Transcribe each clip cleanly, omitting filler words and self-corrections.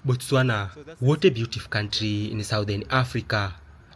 Botswana, what a beautiful country in southern Africa.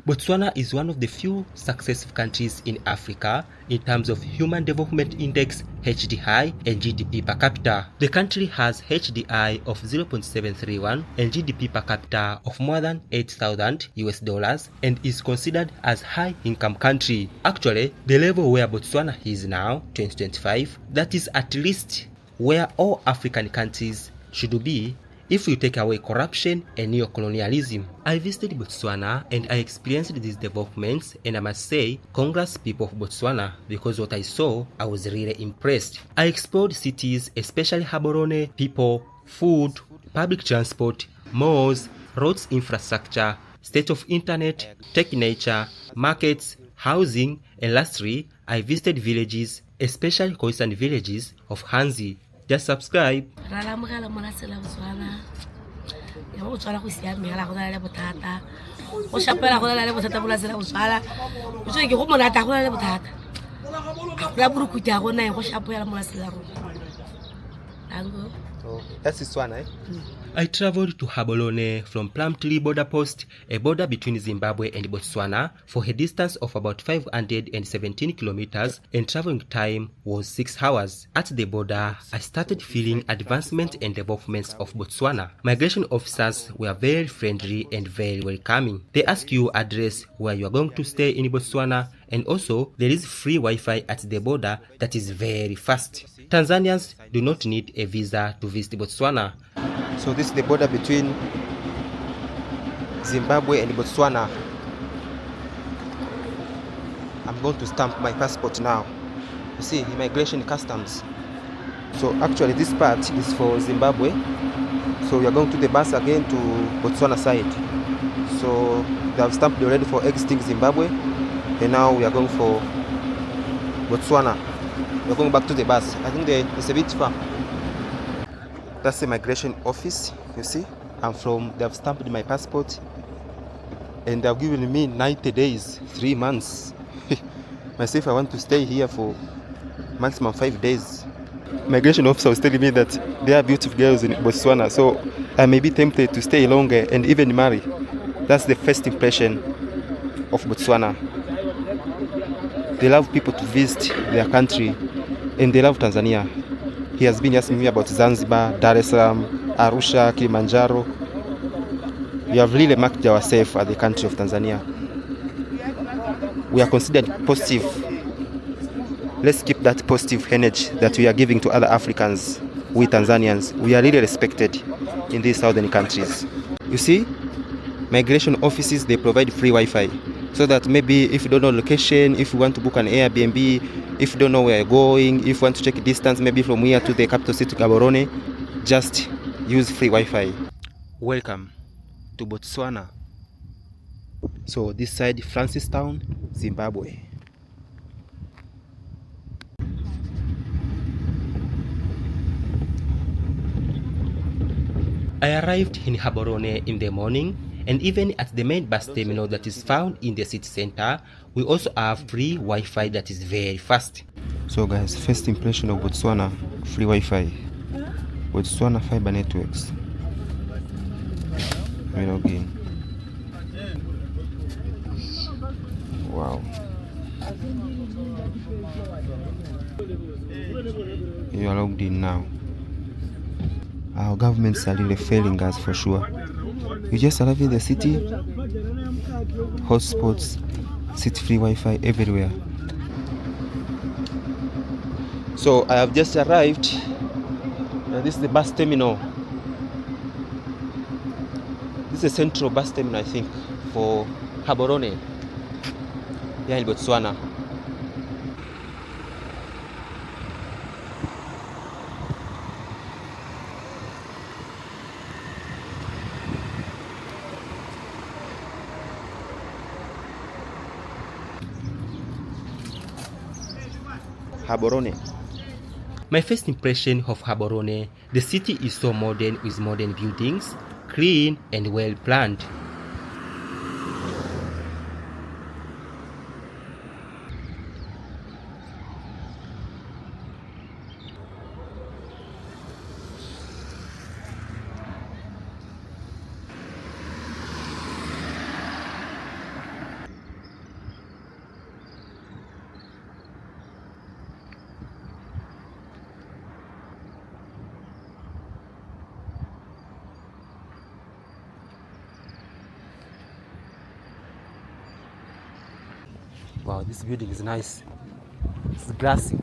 Botswana is one of the few successful countries in Africa in terms of Human Development Index HDI and GDP per capita. The country has HDI of 0.731 and GDP per capita of more than $8,000 and is considered as high income country. Actually, the level where Botswana is now, 2025, that is at least where all African countries should be if you take away corruption and neo-colonialism. I visited Botswana and I experienced these developments, and I must say, congrats people of Botswana, because what I saw, I was really impressed. I explored cities, especially Gaborone, people, food, public transport, malls, roads infrastructure, state of internet, tech nature, markets, housing, and lastly, I visited villages, especially coastal villages of Hanzi. Just subscribe. That's this one, eh? I traveled to Gaborone from Plum Tree border post, a border between Zimbabwe and Botswana, for a distance of about 517 kilometers, and traveling time was 6 hours. At the border, I started feeling advancement and developments of Botswana. Migration officers were very friendly and very welcoming. They ask you address where you are going to stay in Botswana, and also there is free Wi-Fi at the border that is very fast. Tanzanians do not need a visa to visit Botswana. So this is the border between Zimbabwe and Botswana. I'm going to stamp my passport now. You see, immigration customs. So actually this part is for Zimbabwe. So we are going to the bus again to Botswana side. So they have stamped already for exiting Zimbabwe. And now we are going for Botswana. We're going back to the bus. I think it's a bit far. That's the migration office, you see. They have stamped my passport and they have given me 90 days, 3 months. Myself, I want to stay here for maximum 5 days. Migration officer was telling me that there are beautiful girls in Botswana, so I may be tempted to stay longer and even marry. That's the first impression of Botswana. They love people to visit their country, and they love Tanzania. He has been asking me about Zanzibar, Dar es Salaam, Arusha, Kilimanjaro. We have really marked ourselves as the country of Tanzania. We are considered positive. Let's keep that positive energy that we are giving to other Africans. We Tanzanians, we are really respected in these southern countries. You see, migration offices, they provide free Wi-Fi. So that maybe if you don't know location, if you want to book an Airbnb, if you don't know where you're going, if you want to check distance maybe from here to the capital city Gaborone, just use free Wi-Fi. Welcome to Botswana. So this side, Francistown, Zimbabwe. I arrived in Gaborone in the morning, and even at the main bus terminal that is found in the city center, we also have free Wi-Fi that is very fast. So guys, first impression of Botswana, free Wi-Fi. Botswana fiber networks. Let me log in. Wow. You are logged in now. Our governments are really failing us for sure. You just arrive in the city, hotspots, city free Wi-Fi everywhere. So I have just arrived. This is the bus terminal. This is a central bus terminal, I think, for Gaborone, here in Botswana. Gaborone. My first impression of Gaborone, the city is so modern with modern buildings, clean and well planned. Wow, this building is nice. It's glassy.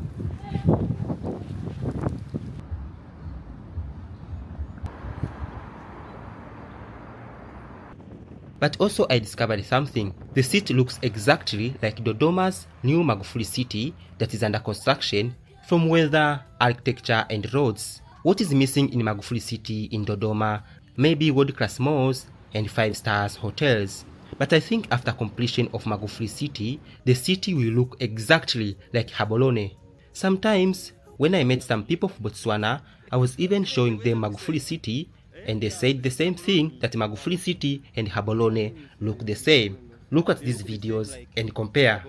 But also I discovered something. The city looks exactly like Dodoma's new Magufuli city that is under construction from weather, architecture and roads. What is missing in Magufuli city in Dodoma? Maybe world-class malls and 5-star hotels. But I think after completion of Magufuli city, the city will look exactly like Gaborone. Sometimes, when I met some people from Botswana, I was even showing them Magufuli city and they said the same thing, that Magufuli city and Gaborone look the same. Look at these videos and compare.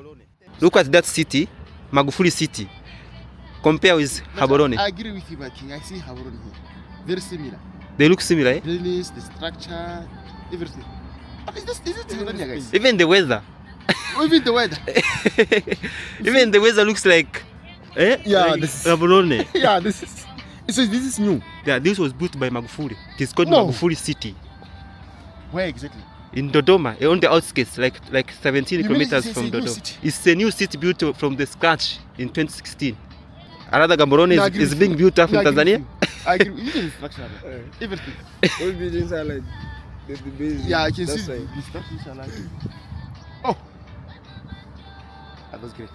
Look at that city, Magufuli city. Compare with Gaborone. I agree with you, but I see Gaborone here. Very similar. They look similar, eh? Buildings, the structure, everything. Is it Tanzania, guys? Even the weather. Even the weather. Even the weather looks like, eh? Yeah, like this is Gaborone. Yeah, this is new. Yeah, this was built by Magufuli. It is called No. Magufuli city. Where exactly? In Dodoma, on the outskirts, like 17 You kilometers mean from it's a new Dodoma. city? It's a new city built from the scratch in 2016. Another Gaborone No, I agree is with being you. built up No, in I agree with Tanzania. you. I agree. Even the structure, everything. All buildings are like the base. Yeah, I can That's see why. the structures are like. Oh, that was great.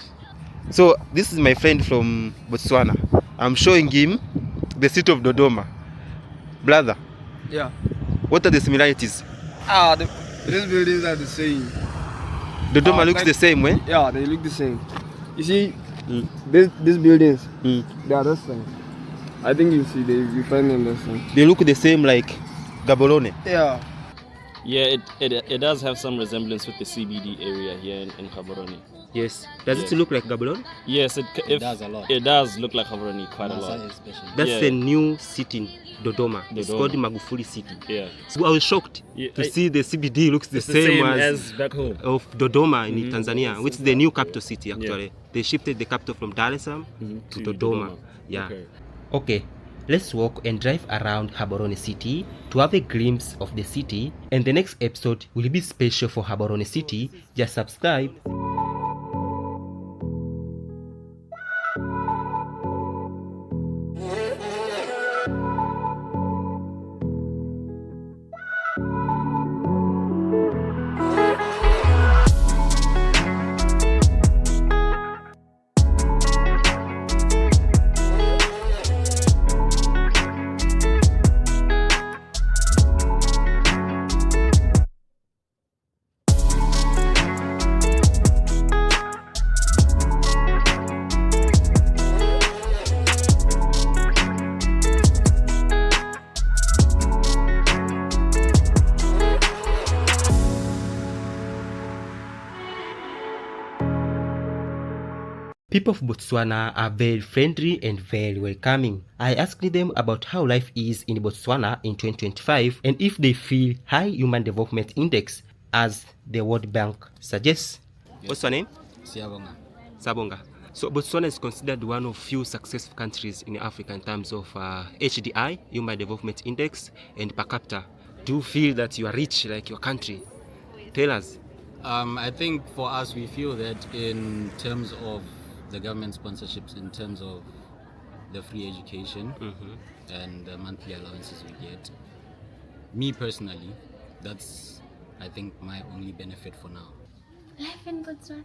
So this is my friend from Botswana. I'm showing him the city of Dodoma. Brother, Yeah. what are the similarities? These buildings are the same. Dodoma looks like- the same, eh? Yeah, they look the same. You see, these buildings, Mm. they are the same. I think you see, you find them the same. They look the same like Gaborone. Yeah. Yeah, it does have some resemblance with the CBD area here in Gaborone. Yes. Does it Yes. look like Gaborone? Yes, it does a lot. It does look like Gaborone quite a lot. Masai especially. That's Yeah. the new city in Dodoma. It's Dodoma. called Magufuli city. Yeah. So I was shocked Yeah, to see the CBD looks the It's same, as back home. of Dodoma in Mhm. Tanzania, which is the new capital city actually. Yeah. They shifted the capital from Dar es Salaam to To Dodoma. Dodoma. Yeah. Okay. Okay, let's walk and drive around Gaborone city to have a glimpse of the city, and the next episode will be special for Gaborone city. Just subscribe. People of Botswana are very friendly and very welcoming. I asked them about how life is in Botswana in 2025 and if they feel high human development index as the World Bank suggests. What's your name? Siyabonga. Sabonga. So Botswana is considered one of few successful countries in Africa in terms of HDI, Human Development Index, and per capita. Do you feel that you are rich like your country? Tell us. I think for us, we feel that in terms of the government sponsorships, in terms of the free education and the monthly allowances we get, me personally, that's, I think, my only benefit for now. Life in Botswana.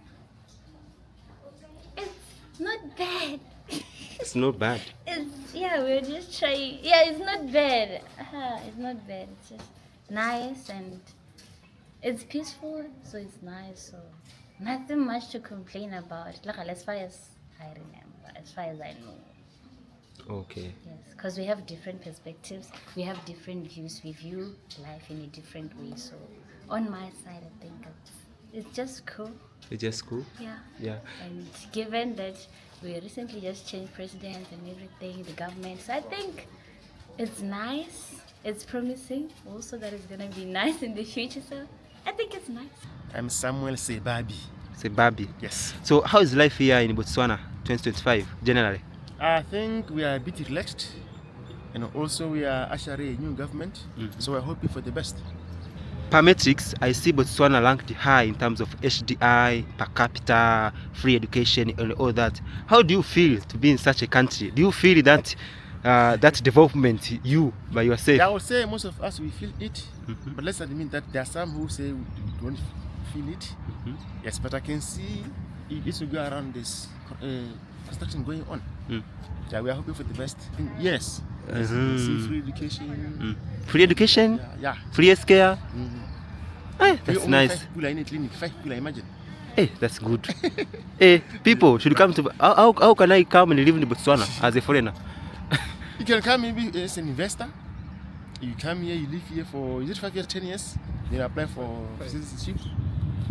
It's not bad. It's not bad. We're just trying. Yeah, it's not bad. It's not bad. It's just nice and it's peaceful, so it's nice. So nothing much to complain about. Like as far as I remember, as far as I know. Okay. Yes, because we have different perspectives. We have different views. We view life in a different way. So on my side, I think it's just cool. It's just cool. Yeah. Yeah. And given that we recently just changed president and everything, the government, so I think it's nice. It's promising also that it's gonna be nice in the future. So I think it's nice. I'm Samuel Sebabi. Sebabi. Yes. So how is life here in Botswana 2025 generally? I think we are a bit relaxed, and also we are ushering a new government, so we're hoping for the best. per metrics, I see Botswana ranked high in terms of HDI, per capita, free education, and all that. How do you feel to be in such a country? Do you feel that that development you by yourself? Yeah, I would say most of us we feel it, but let's admit that there are some who say we don't feel it. Yes, but I can see it is to go around this construction going on. Yeah, we are hoping for the best. Yes. See free education. Free education? Yeah. Free healthcare? Hey, that's only nice. 5 people are in a clinic. 5 people, imagine. Hey, that's good. Hey, people should come to. How can I come and live in Botswana as a foreigner? You can come maybe as an investor. You come here, you live here for, is it 5 years, 10 years? Then apply for citizenship.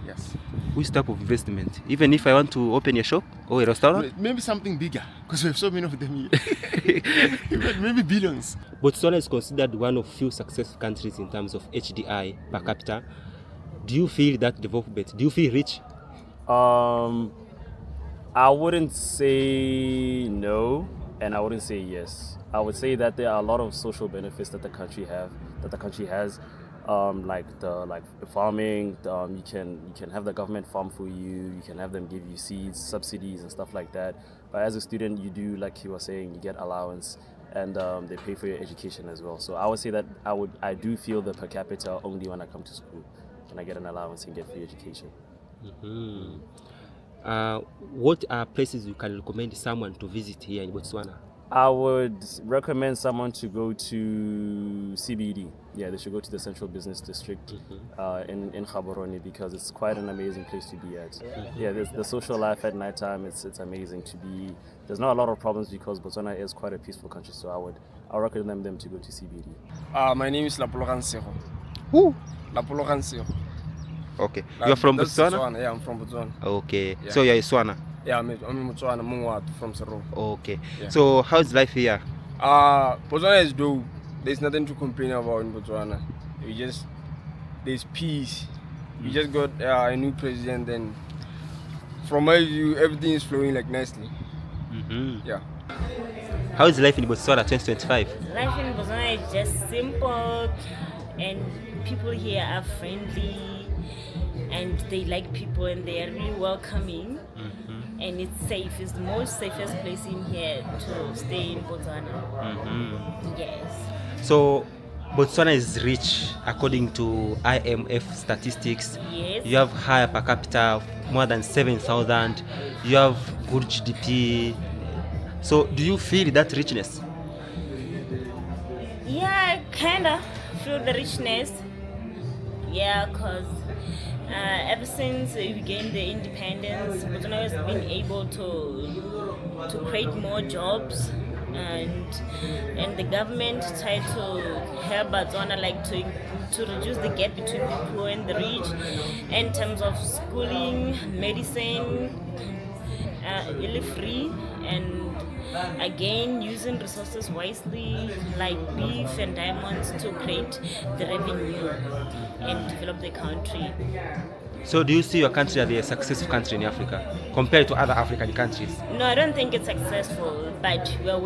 Yes. Which type of investment? Even if I want to open a shop or a restaurant? Maybe something bigger, because we have so many of them here. Maybe billions. Botswana is considered one of few successful countries in terms of HDI per capita. Do you feel that development? Do you feel rich? I wouldn't say no, and I wouldn't say yes. I would say that there are a lot of social benefits that the country has, like the farming. You can have the government farm for you. You can have them give you seeds, subsidies, and stuff like that. But as a student, you do, like you were saying, you get allowance, and they pay for your education as well. So I would say that I do feel the per capita only when I come to school. Can I get an allowance and get free education? What are places you can recommend someone to visit here in Botswana? I would recommend someone to go to CBD. Yeah, they should go to the Central Business District in Gaborone, because it's quite an amazing place to be at. Yeah, there's the social life at nighttime. It's amazing to be. There's not a lot of problems because Botswana is quite a peaceful country. So I recommend them to go to CBD. My name is Lapologan. Who? Lapologan. Okay. You're from Botswana? Botswana? Yeah, I'm from Botswana. Okay. Yeah. So you're a Swana? Yeah, I'm in Botswana, Mungwatu, from Sero. Okay. Yeah. So how's life here? Botswana is dope. There's nothing to complain about in Botswana. There's peace. We just got a new president, and from my view, everything is flowing like nicely. Yeah. How is life in Botswana 2025? Life in Botswana is just simple, and people here are friendly, and they like people, and they are really welcoming, and it's safe. It's the most safest place in here to stay in Botswana. Yes. So Botswana is rich according to IMF statistics. Yes. You have higher per capita of more than 7,000. You have good GDP. So do you feel that richness? Yeah, I kinda feel the richness. Yeah, cause ever since we gained the independence, Botswana has been able to create more jobs, and the government tried to help Botswana, like to reduce the gap between the poor and the rich, in terms of schooling, medicine, really free, and again using resources wisely, like beef and diamonds, to create the revenue and develop the country. So do you see your country as a successful country in Africa compared to other African countries? No, I don't think it's successful, but we are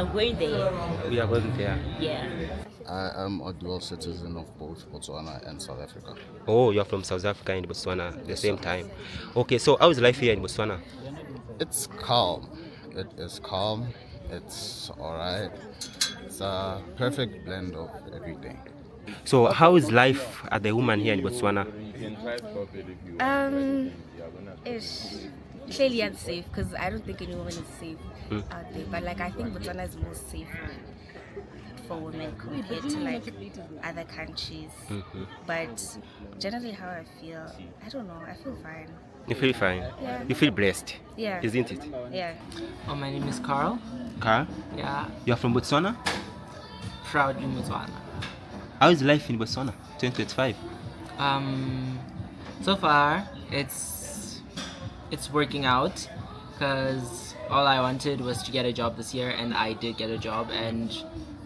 going there. We are going there. Yeah. I am a dual citizen of both Botswana and South Africa. Oh, you're from South Africa and Botswana at the same time. Okay, so how is life here in Botswana? It's calm. It is calm. It's alright. It's a perfect blend of everything. So how is life as a woman here in Botswana? It's clearly unsafe, because I don't think any woman is safe out there. But like, I think Botswana is more safe for women compared to like other countries. But generally, how I feel, I don't know. I feel fine. You feel fine? Yeah. You feel blessed? Yeah. Isn't it? Yeah. Oh, my name is Carl. Carl? Yeah, You're from Botswana? proud in Botswana. How is life in Botswana 2025? So far it's working out, because all I wanted was to get a job this year, and I did get a job, and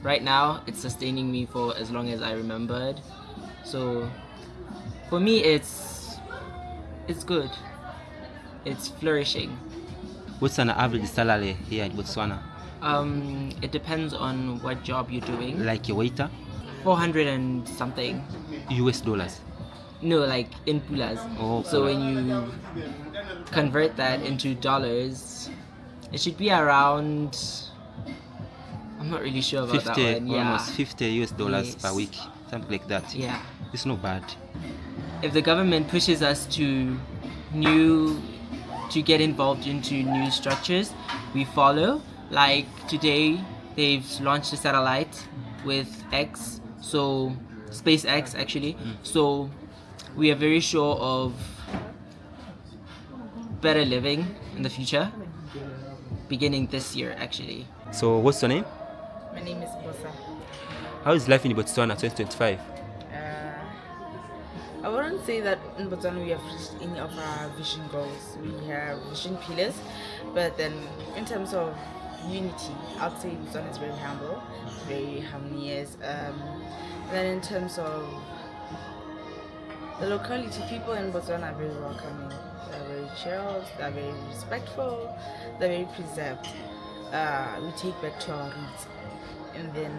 right now it's sustaining me for as long as I remembered. So for me it's good. It's flourishing. What's an average salary here in Botswana? It depends on what job you're doing. Like a waiter? 400 and something. US dollars. No, like in pulas. Oh, so pula. when you convert that into dollars, it should be around. I'm not really sure about 50, that one. Yeah. almost 50 US dollars per Yes. week, something like that. Yeah. It's not bad. If the government pushes us to get involved into new structures, we follow. Like today, they've launched a satellite with X, so SpaceX actually. So we are very sure of better living in the future, beginning this year actually. So what's your name? My name is Bosa. How is life in Botswana 2025? I wouldn't say that in Botswana we have reached any of our vision goals. We have vision pillars, but then in terms of unity, I'd say Botswana is very humble, very harmonious. Then in terms of the locality, people in Botswana are very welcoming. They're very chilled, they're very respectful, they're very preserved. We take back to our roots. And then,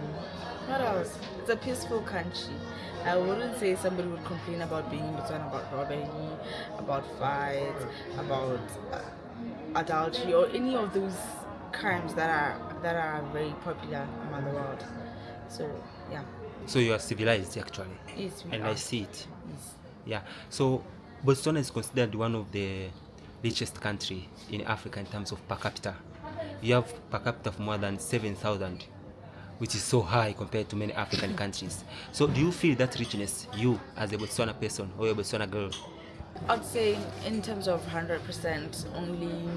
what else? It's a peaceful country. I wouldn't say somebody would complain about being in Botswana, about robbery, about fights, about adultery, or any of those crimes that are very popular among the world. So, yeah. So you are civilized actually. Yes, we and are. I see it. Yes. Yeah. So Botswana is considered one of the richest country in Africa in terms of per capita. You have per capita of more than 7,000, which is so high compared to many African countries. So do you feel that richness, you as a Botswana person or a Botswana girl? I'd say in terms of 100%, only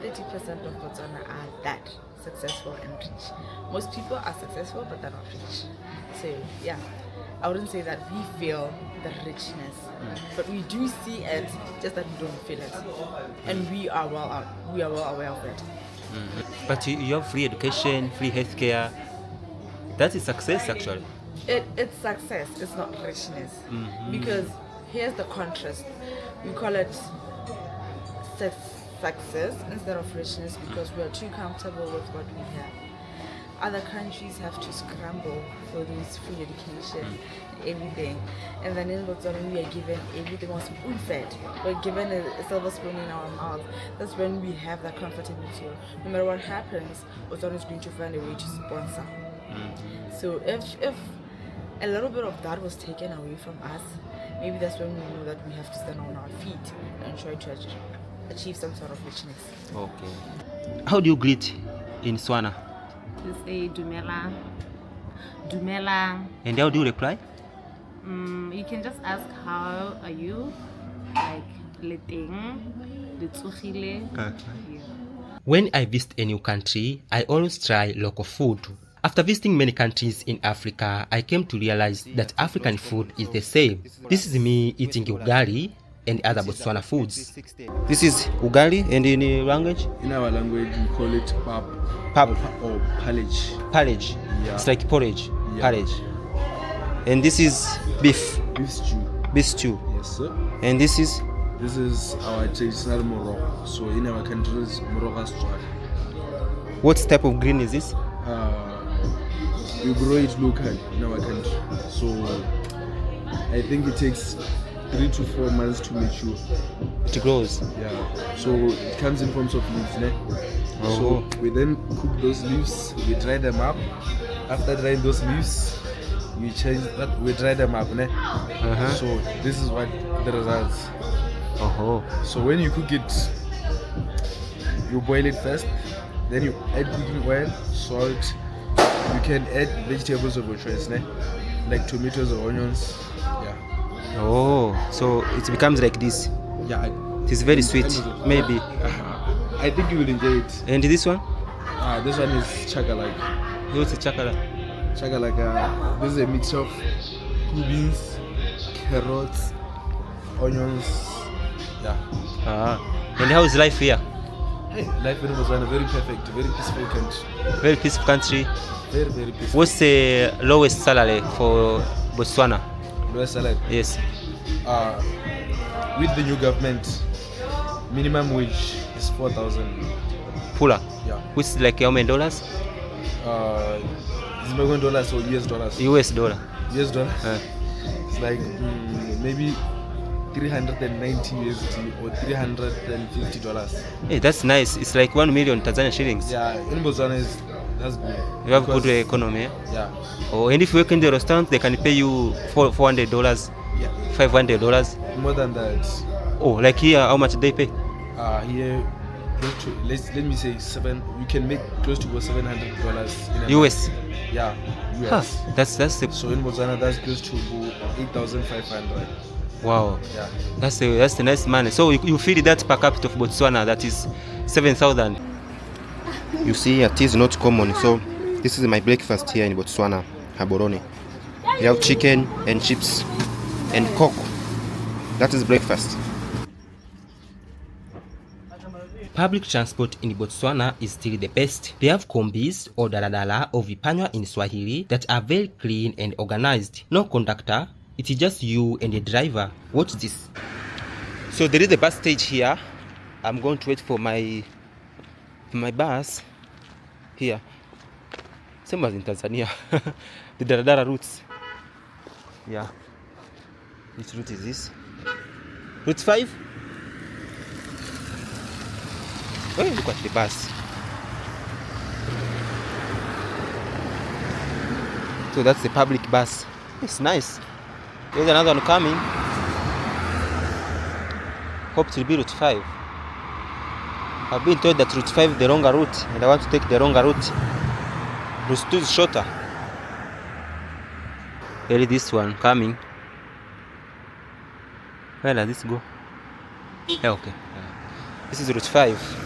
30% of Botswana are that successful and rich. Most people are successful, but they're not rich. So yeah, I wouldn't say that we feel the richness, but we do see it, just that we don't feel it, and we are well aware of it. But you have free education, free healthcare. That is success actually. It's success, it's not richness. Because here's the contrast. We call it success instead of richness because we are too comfortable with what we have. Other countries have to scramble for this free education, everything. And then in Botswana we are given everything was spoon fed. We're given a silver spoon in our mouth. That's when we have that comfortability. No matter what happens, Botswana is going to find a way to sponsor. So if a little bit of that was taken away from us, maybe that's when we know that we have to stand on our feet and try to achieve some sort of richness. Okay. How do you greet in Swana? You say Dumela. Dumela. And how do you reply? You can just ask how are you? Like Leteng, Letsogile. Yeah. When I visit a new country, I always try local food. After visiting many countries in Africa, I came to realize that African food is the same. This is me eating ugali and other Botswana foods. This is ugali, and in your language? In our language, we call it pap. Pap or porridge. Porridge. Yeah. It's like porridge. Yeah. Porridge. And this is beef. Beef stew. Beef stew. Yes, sir. And this is? This is our traditional morogo. So in our countries, morogo is swag. What type of green is this? We grow it locally in our country. So I think it takes 3 to 4 months to mature. It grows? Yeah. So it comes in forms of leaves. Ne? Oh. So we then cook those leaves, we dry them up. After drying those leaves, we change that, we dry them up. Ne? So this is what the results. So when you cook it, you boil it first, then you add cooking oil, salt. You can add vegetables of your choice, ne? Like tomatoes or onions. Yeah. Oh, so it becomes like this. Yeah. It is very sweet, maybe. I think you will enjoy it. And this one? This one is chakalaka. What's a chakalaka? Chakalaka. This is a mix of beans, carrots, onions. Yeah. And how is life here? Life in Botswana very perfect, very peaceful country. Very peaceful country. Very, very peaceful. What's the lowest salary for Botswana? Lowest salary? Yes. With the new government, minimum wage is 4,000. Pula? Yeah. Which is like how many dollars? Zimbabwean dollars or US dollars? US dollar. US dollar? It's like maybe 390 USD or $350. Hey, that's nice. It's like 1 million Tanzania shillings. Yeah, in Botswana that's good. You have good economy. Yeah. Oh, and if you work in the restaurant, they can pay you $400, yeah, $500. More than that. Oh, like here, how much they pay? Here, close to, let me say $7. You can make close to $700 in a US. month. Yeah, US. Huh, that's the... So in Botswana, that's close to 8,500. Wow. Yeah. That's the nice money. So you feel that per capita of Botswana, that is 7,000. You see, it is not common. So this is my breakfast here in Botswana, Gaborone. We have chicken and chips and coke. That is breakfast. Public transport in Botswana is still the best. They have kombis or daladala or vipanywa in Swahili that are very clean and organized. No conductor, it is just you and the driver. Watch this. So there is the bus stage here. I'm going to wait for my bus here. Same as in Tanzania. The daladala routes. Yeah. Which route is this? Route 5? Oh, look at the bus. So that's the public bus. It's nice. There's another one coming. Hope it will be Route 5. I've been told that Route 5 is the longer route, and I want to take the longer route. Route 2 is shorter. There is this one coming. Where does this go? Yeah, okay. This is Route 5.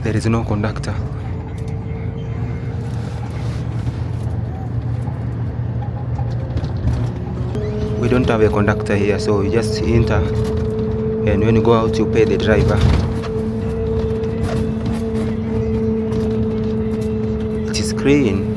There is no conductor. We don't have a conductor here, so you just enter, and when you go out you pay the driver. It is clean.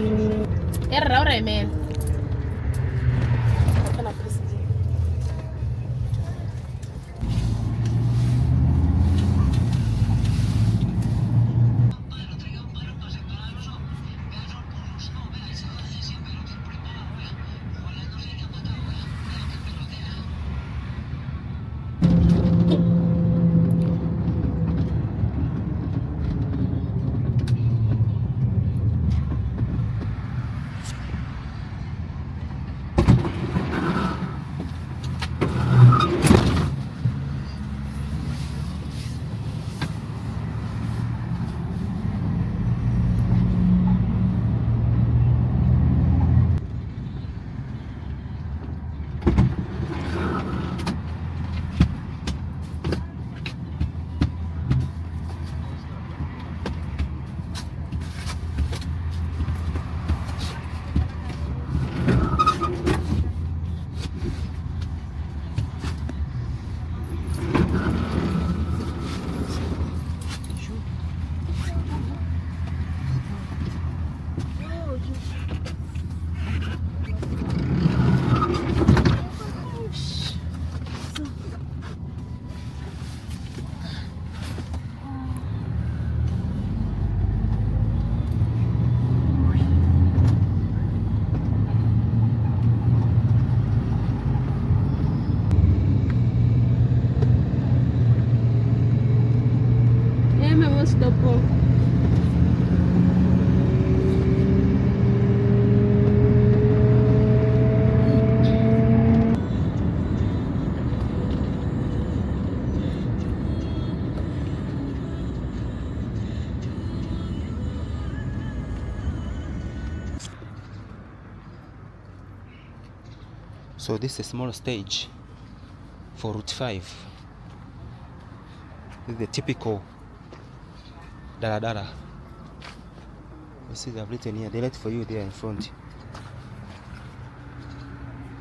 So this is a small stage for Route 5. This is the typical daladala. You see, they've written here, they wait for you there in front.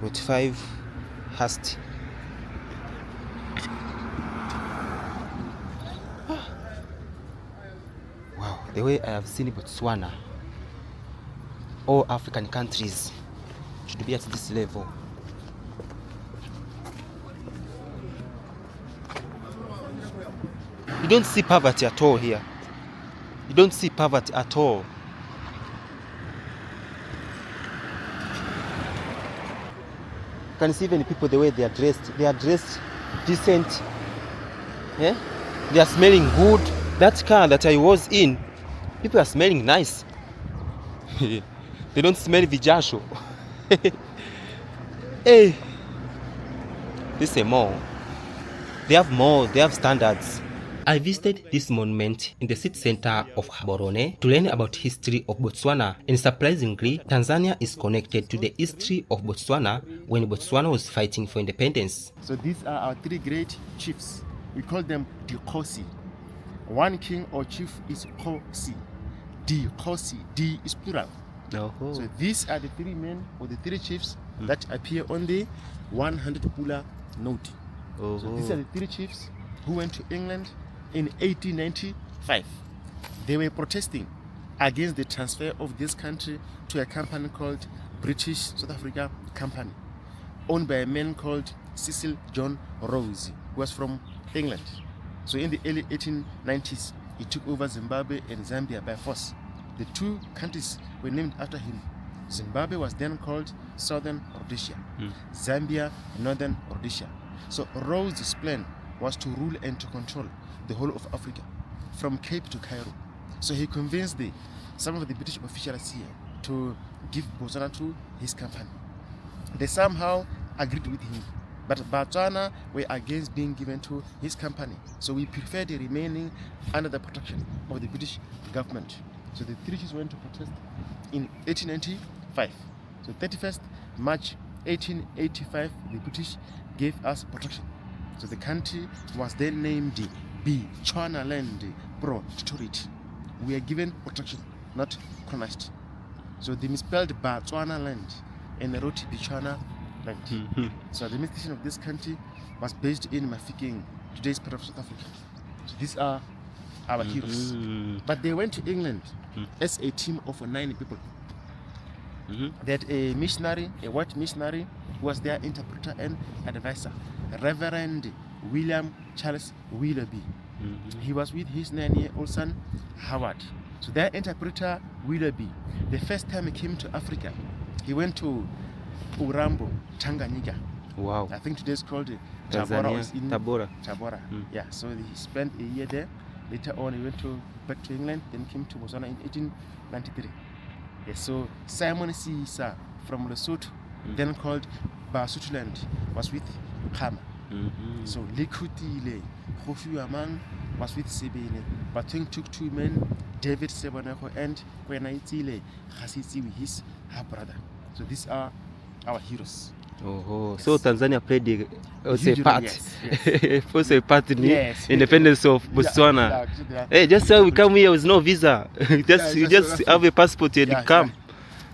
Route 5 Hast. the way I have seen Botswana, all African countries should be at this level. You don't see poverty at all here. You don't see poverty at all. You can see even people the way they are dressed. They are dressed decent. Yeah? They are smelling good. That car that I was in, people are smelling nice. They don't smell vijasho. Hey, this is a mall. They have malls, they have standards. I visited this monument in the city center of Gaborone to learn about history of Botswana, and surprisingly, Tanzania is connected to the history of Botswana when Botswana was fighting for independence. So these are our three great chiefs. We call them DIKGOSI. One king or chief is Kosi. DIKGOSI. D is plural. Oh. So these are the three men or the three chiefs that appear on the 100 pula note. Oh. So these are the three chiefs who went to England in 1895. They were protesting against the transfer of this country to a company called British South Africa Company, owned by a man called Cecil John Rose, who was from England. So in the early 1890s, he took over Zimbabwe and Zambia by force. The two countries were named after him. Zimbabwe was then called Southern Rhodesia, Zambia, Northern Rhodesia. So Rose's plan was to rule and to control the whole of Africa, from Cape to Cairo. So he convinced some of the British officials here to give Botswana to his company. They somehow agreed with him, but Botswana were against being given to his company. So we preferred remaining under the protection of the British government. So the three chiefs went to protest in 1895. So 31st March 1885, the British gave us protection. So the country was then named Botswana Land Protectorate. We are given protection, not colonized. So they misspelled Botswana Land and they wrote Botswana Land. So the administration of this country was based in Mafikeng, today's part of South Africa. So these are our heroes. But they went to England as a team of 9 people. They had a missionary, a white missionary, who was their interpreter and advisor, Reverend William Charles Willoughby. He was with his 9-year-old son, Howard. So their interpreter, Willoughby, the first time he came to Africa, he went to Urambo, Tanganyika. Wow. I think today it's called Tanzania, Tabora. Yeah, so he spent a year there. Later on, he went back to England, then came to Botswana in 1893. Yeah, so Simon Sisa from Lesotho, then called Basotholand, was with Khama. So Likutile, Kofi Aman was with Sebele. Bateng took 2 men, David Seboneko and Kwenaitile Hasisi with his half brother. So these are our heroes. Oh, so Tanzania played also a part, yes. also a part in the independence of Botswana. Hey, just so we come here with no visa, you just have a passport and you come.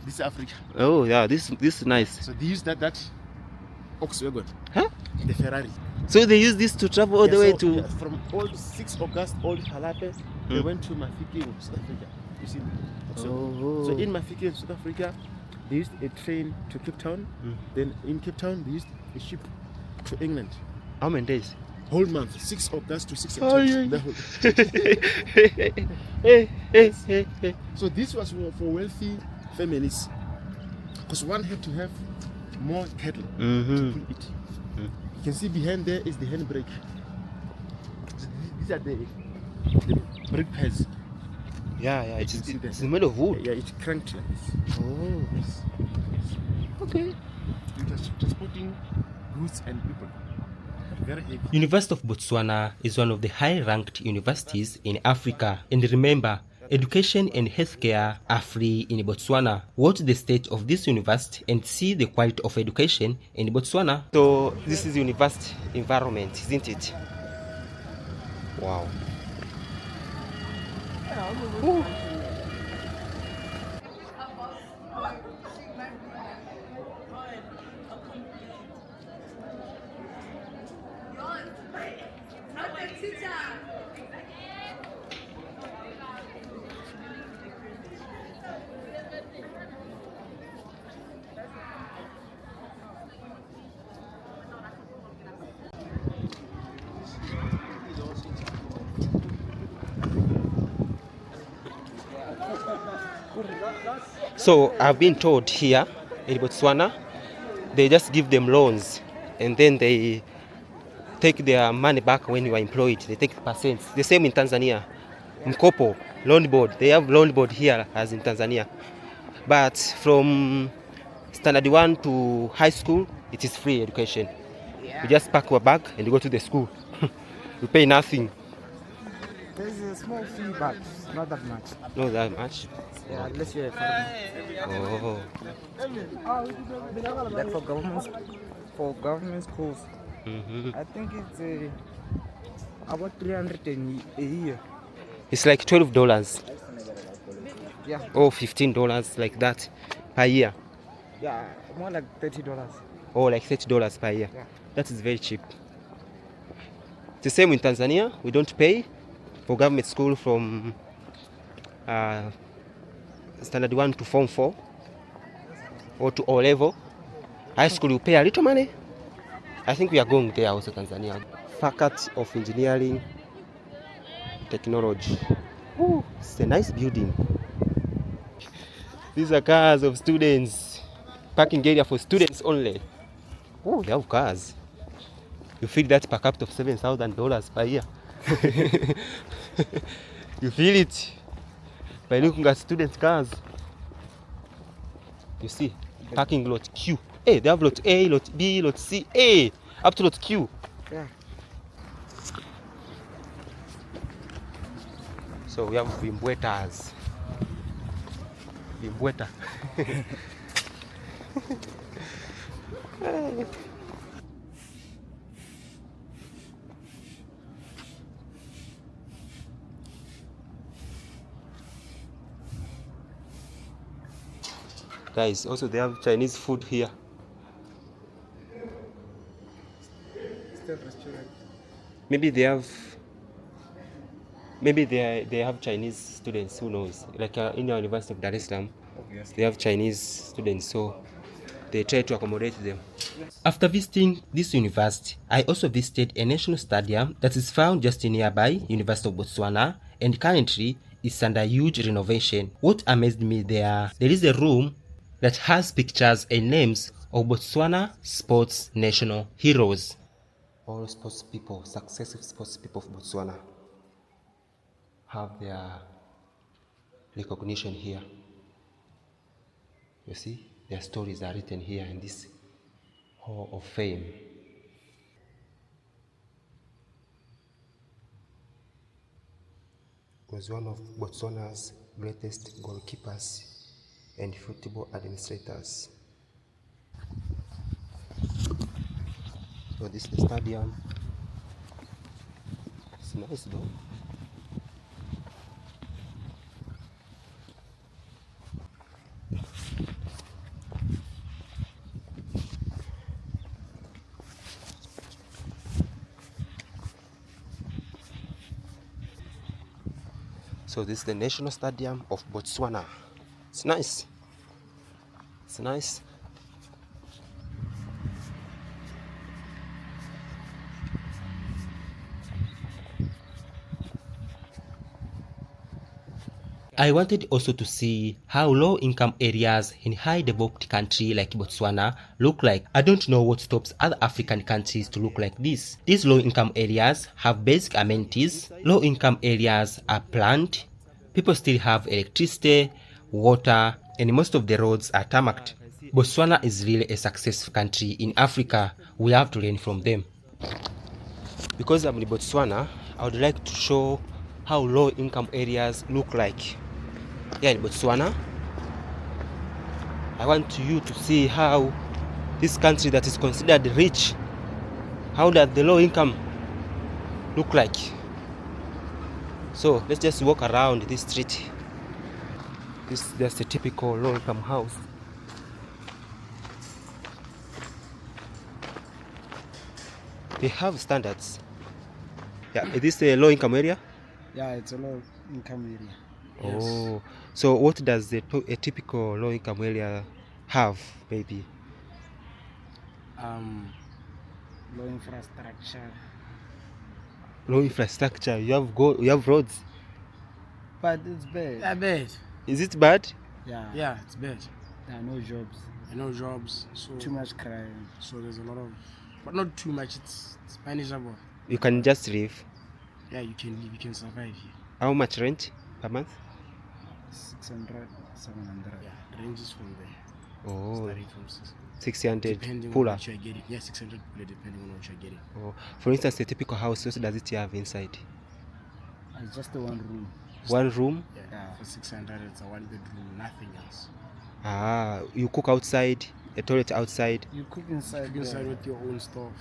This is Africa. Oh yeah, this is nice. So they use that Volkswagen, the Ferrari. So they use this to travel all the way to from old 6 August, old Halape, they went to Mafikeng, South Africa. You see, so in Mafikeng, South Africa, they used a train to Cape Town. Then in Cape Town, they used a ship to England. How many days? Whole month, 6 August to 6 September. So this was for wealthy families, because one had to have more cattle to pull it. You can see behind there is the handbrake. So these are the brake pads. Yeah, it's made of wood. Yeah, it's cranked like this. Oh, yes. Okay. It was transporting goods and people. Very heavy. University of Botswana is one of the high-ranked universities in Africa. And remember, education and healthcare are free in Botswana. Watch the state of this university and see the quality of education in Botswana. So this is university environment, isn't it? Wow. Ooh. So I've been told here in Botswana, they just give them loans and then they take their money back when you are employed. They take percents. The same in Tanzania. Mkopo, loan board. They have loan board here as in Tanzania. But from standard 1 to high school, it is free education. You just pack your bag and you go to the school. You pay nothing. There's a small fee, but not that much. Not that much? Yeah, unless you're a foreigner. Oh. Like for government schools, I think it's about 300 a year. It's like $12. Yeah. Or $15 like that per year. Yeah, more like $30. Or like $30 per year. Yeah. That is very cheap. It's the same in Tanzania. We don't pay for government school from standard 1 to form 4 or to O level. High school you pay a little money. I think we are going there also, Tanzania. Faculty of Engineering Technology. Ooh, it's a nice building. These are cars of students. Parking area for students only. Oh, they have cars. You feel that per capita of $7,000 per year. You feel it by looking at students' cars. You see, parking lot Q. Hey, they have lot A, lot B, lot C, A, up to lot Q. Yeah. So we have Vimbwetas. Vimbweta. Guys, also they have Chinese food here. Still restaurant. Maybe they have Chinese students, who knows? Like in the University of Dar es Salaam, they have Chinese students, so they try to accommodate them. After visiting this university, I also visited a national stadium that is found just nearby University of Botswana and currently is under huge renovation. What amazed me there is a room that has pictures and names of Botswana sports national heroes. All sports people, successive sports people of Botswana have their recognition here. You see, their stories are written here in this Hall of Fame. He was one of Botswana's greatest goalkeepers and football administrators. So this is the stadium. It's nice though. So this is the National Stadium of Botswana. It's nice. It's nice. I wanted also to see how low-income areas in high-developed country like Botswana look like. I don't know what stops other African countries to look like this. These low-income areas have basic amenities. Low-income areas are planned. People still have electricity, water, and most of the roads are tarmacked. Botswana is really a successful country in Africa. We have to learn from them. Because I'm in Botswana, I would like to show how low-income areas look like. Here in Botswana, I want you to see how this country that is considered rich, how does the low income look like. So let's just walk around this street. This is just a typical low income house. They have standards. Yeah, is this a low income area? Yeah, it's a low income area. Oh, yes. So what does a typical low income area have, maybe? Low infrastructure. Low infrastructure. You have roads. But it's bad. Yeah, bad. Is it bad? Yeah, it's bad. There are no jobs. No jobs. So Too much crime. So there's a lot of, but not too much. It's manageable. You can just live. Yeah, you can live. You can survive here. How much rent per month? 600, 700. Yeah, it ranges from there. Oh, Starting from 600 depending puller. on what you're getting. Yeah, 600 puller depending on what you're getting. Oh, for instance, a typical house, what does it have inside? It's just a one room. One room? Yeah, for 600 it's a one bedroom, nothing else. Ah, you cook outside, a toilet outside. You cook inside. With your own stuff.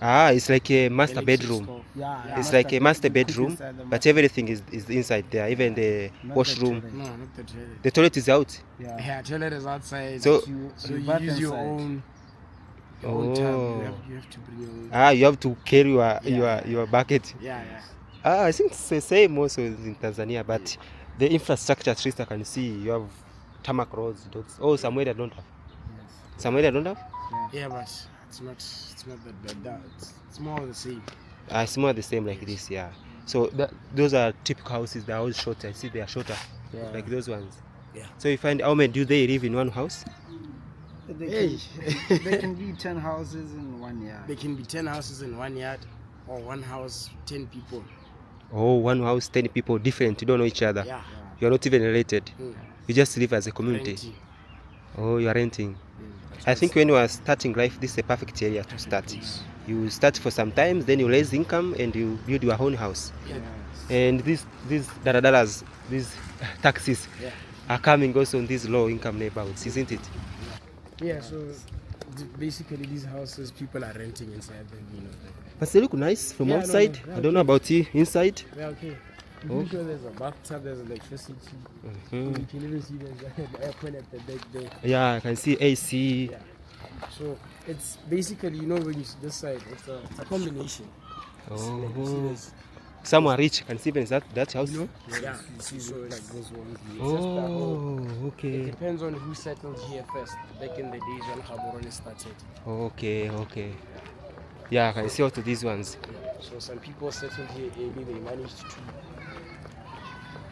Ah, it's like a master Electric bedroom. stuff. Yeah, It's like a master you cook bedroom, inside the but everything is inside there, even the Not the washroom. toilet. No, not the toilet. The toilet is out. Yeah, toilet is outside. So- so you bath use your inside. own tub. Oh. You have to bring your own. Ah, you have to carry your Yeah. your bucket. Yeah. Ah, I think it's the same also in Tanzania, but the infrastructure, at least I can see you have tarmac roads. Oh, somewhere they don't have. Somewhere they don't have. Yeah, but it's not that bad. It's more the same. It's more the same like this, yeah. So those are typical houses. They're always shorter. I see they are shorter, like those ones. Yeah. So you find how many do they live in one house? They can be 10 houses in 1 yard. They can be 10 houses in 1 yard, or one house 10 people. Oh, one house, 10 people, different. You don't know each other. Yeah. You're not even related. Mm. You just live as a community. Renting. Oh, you are renting. I think when you are starting life, this is a perfect area to start. You start for some time, then you raise income and you build your own house. Yeah. And these daradalas, these taxis are coming also in these low income neighborhoods, isn't it? Yeah, so basically these houses, people are renting inside them, you know. But they look nice from outside. I don't know about you inside. Yeah, okay. Oh. Sure there's a bathtub, there's electricity. You can even see there's an aircon at the back there. Yeah, I can see AC. Yeah. So it's basically, you know, when you see this side, it's a combination. Oh. You see this. Some are rich, can see even that house. You know? Yeah, you see, so like those ones. Oh, okay. It depends on who settled here first, back in the days when Gaborone started. Okay. Yeah, I can see also these ones. So some people settled here early, they managed to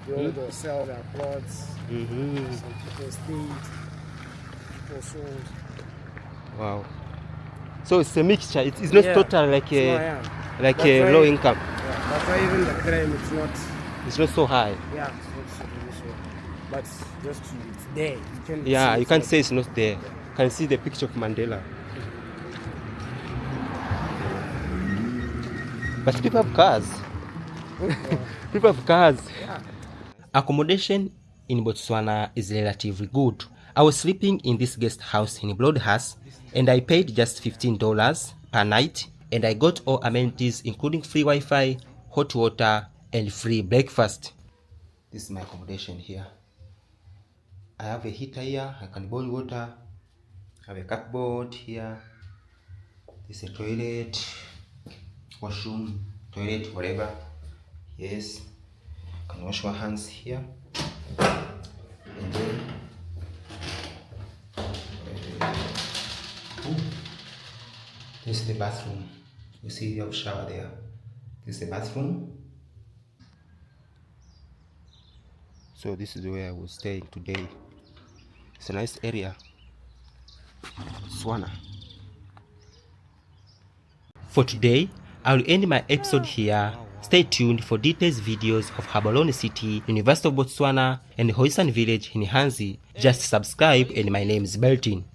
build or sell their plots. Some people stayed, people sold. Wow. So it's a mixture. It's not total like a low income. Yeah, that's why even the crime it's not so high. Yeah, it's not really so. But just it's there. You can't say it's not there. You can see the picture of Mandela. But people have cars. People have cars. Accommodation in Botswana is relatively good. I was sleeping in this guest house in Bloodhouse and I paid just $15 per night and I got all amenities including free Wi-Fi, hot water and free breakfast. This is my accommodation here. I have a heater here, I can boil water. I have a cupboard here. This is a toilet, washroom, toilet, whatever. Yes, you can wash your hands here. And then this is the bathroom. You see you have a shower there. This is the bathroom. So this is where I was staying today. It's a nice area. Botswana. For today, I'll end my episode here. Stay tuned for detailed videos of Gaborone City, University of Botswana, and Hoisan Village in Hanzi. Just subscribe and my name is Beltin.